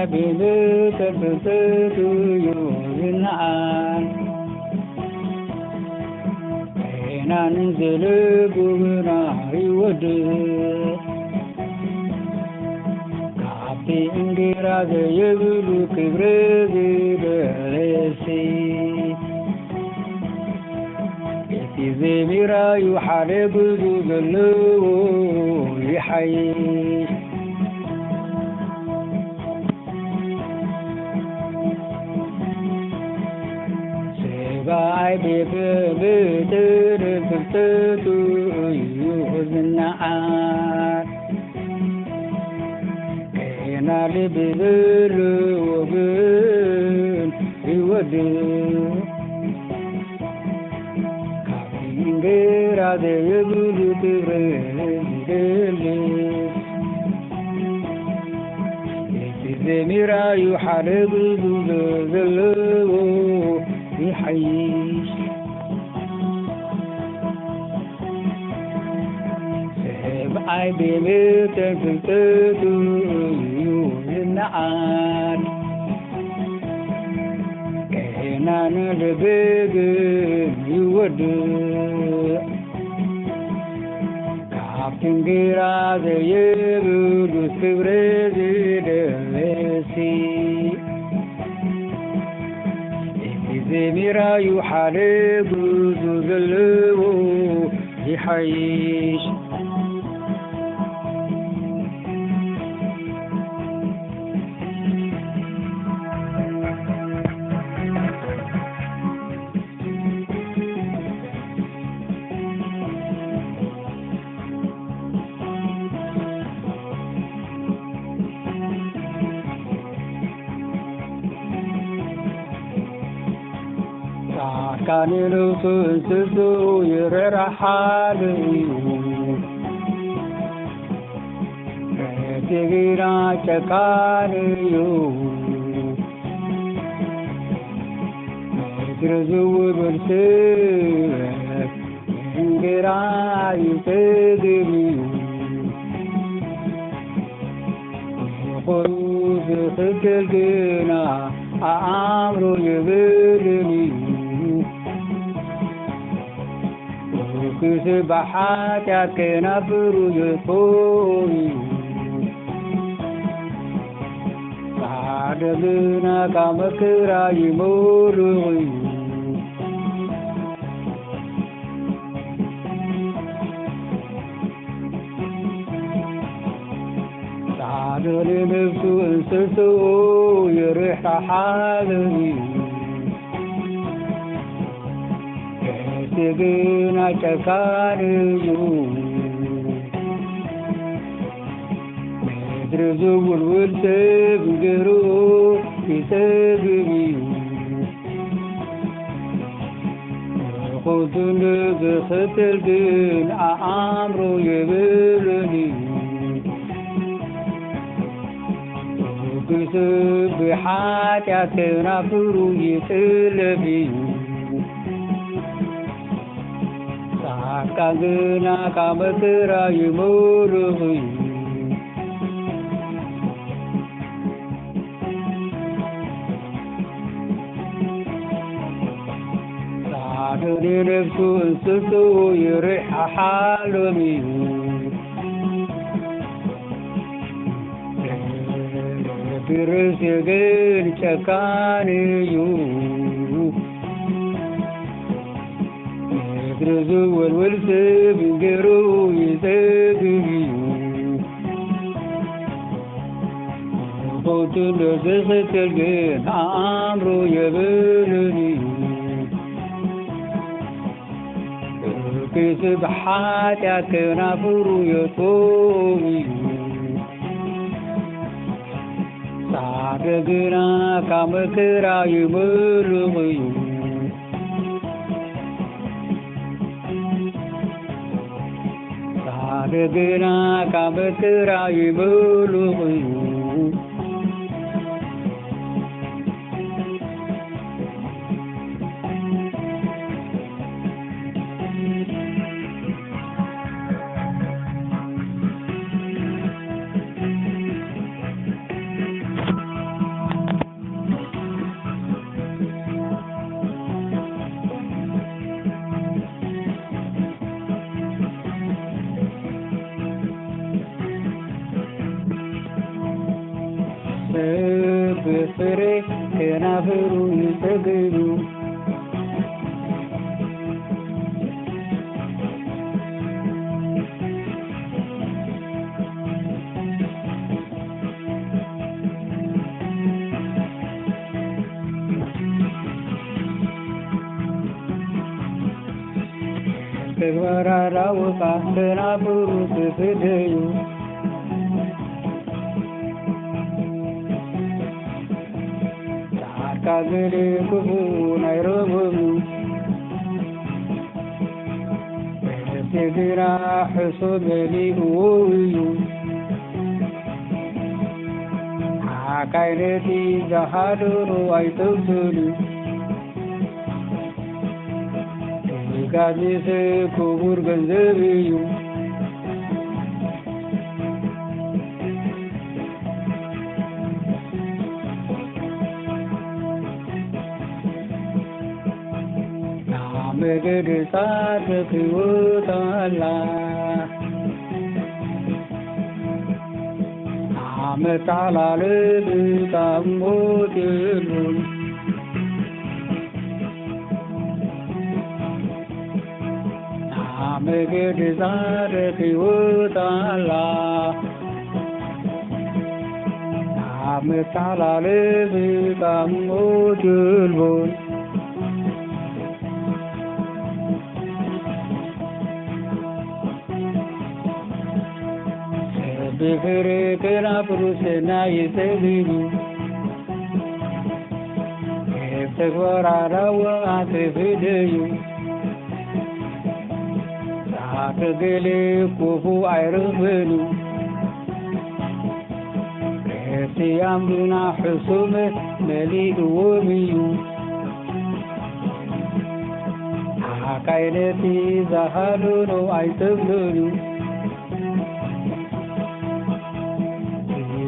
بذكر يوزنان ننزل بنا يودي كابتي انجرا يبلو كبري برسي زميرا يحارب ذلو يحيي سباي ببتر بتتو يوزنعان كينا لبذل وبن يودي Ingera de yebulu tireli Zemira yuharibu zulu يحييش سبعي بمتك تدو يوزنعان كينا نلبق يودو كابتن قراض يبدو سبرزي دلسي زميرا يحارب ذلو يحييش كان يلوسو يرحل تغيرا تكاريو ترزو برسل غيرا يتدريو خروج خجلنا عمرو يبرني سبحات كنبر يطوي بعد بنا كمكرا يموري بعد لنفسه انسسو يريح حالي تغينا تكاريو مدرزو والولتب قرو يتغيو خذن بختل قين عمرو يبلني كسب بحاتك نفرو يتلبيو كاغنا كامترا يموري سعدني نفسو انسسو يريح حالمي برسي غير شكانيو ترزو والولسب يقرو يتبيو خوتن رزخت القين عمرو يبلني كسب حاتك نفرو يطوي سعدقنا كمكرا يملغيو ربنا كبترا يبلغي በፍሬ ከናፍሩ ይጠግቡ ተግባራራው ከናፍሩ ትፍደዩ ካገሌ ክፉ ናይረበሙ በግራ ሕሶ ገሊእዎ እዩ ሓካይነቲ ዝሃደሮ ኣይተብሰሉ ጋዜሰ ክቡር ገንዘብ እዩ መገድ ጻድቅ ይወጣላ አመጣላል ታሞት የሉን መገድ ጻድቅ ይወጣላ አመጣላል ታሞት የሉን በፍሬ ከናፍሩ ሰናይ ይጠግቡ ተግባራራው አትፍደዩ ሳትገሌ ክፉ አይርበሉ ሲያምዱና ሕሱም መሊእዎም እዩ ሓካይነቲ ዝሃደሮ ኣይተብለሉ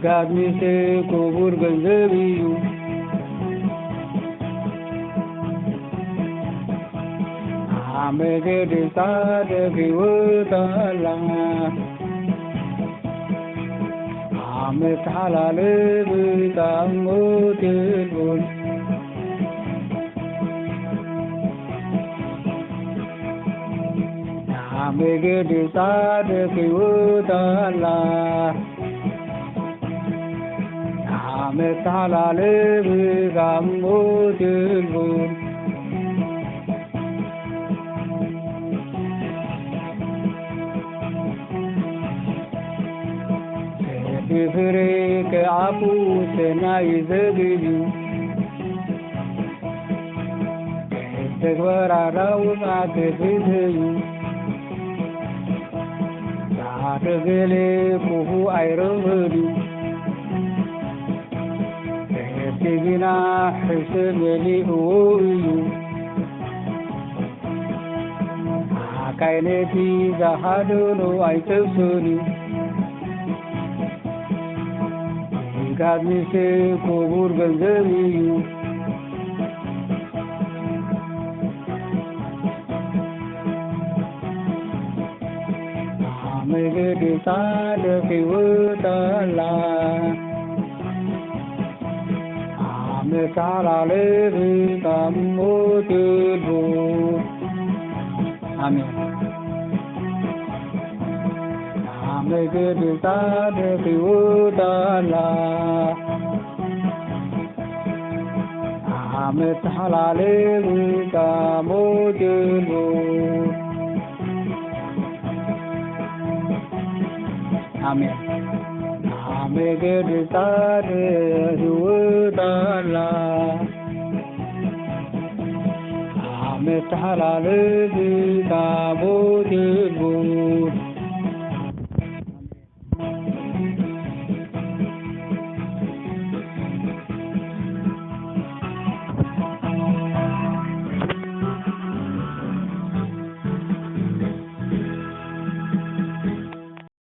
ጋድሚሴ ክቡር ገንዘብ እዩ መገድ ጻድቅ ይወጣላ አመትሓላለፍ ጣሞት የሉን መገድ ጻድቅ ይወጣላ አመትሓላለፍ ጣሞት የሉን በፍሬ ከአፉ ሰናይ ይዘግዩ ተግባራራው አትፍደዩ ሳትገሌ ክፉ አይረበሉ ግና ሕስብ መሊእዎ እዩ ሓካይነቲ ዝሃደሮ ኣይተብሰሉ ጋድሚሴ ክቡር ገንዘብ እዩ መገድ ጻድቅ ይወጣላ አመትሓላለፍ ጣሞት የሉን አሜን መገድ ጻድቅ ይወጣላ አመትሓላለፍ ጣሞት የሉን አሜን መገድ ጻድቅ ይወጣላ አመትሓላለፍ ጣሞት የሉን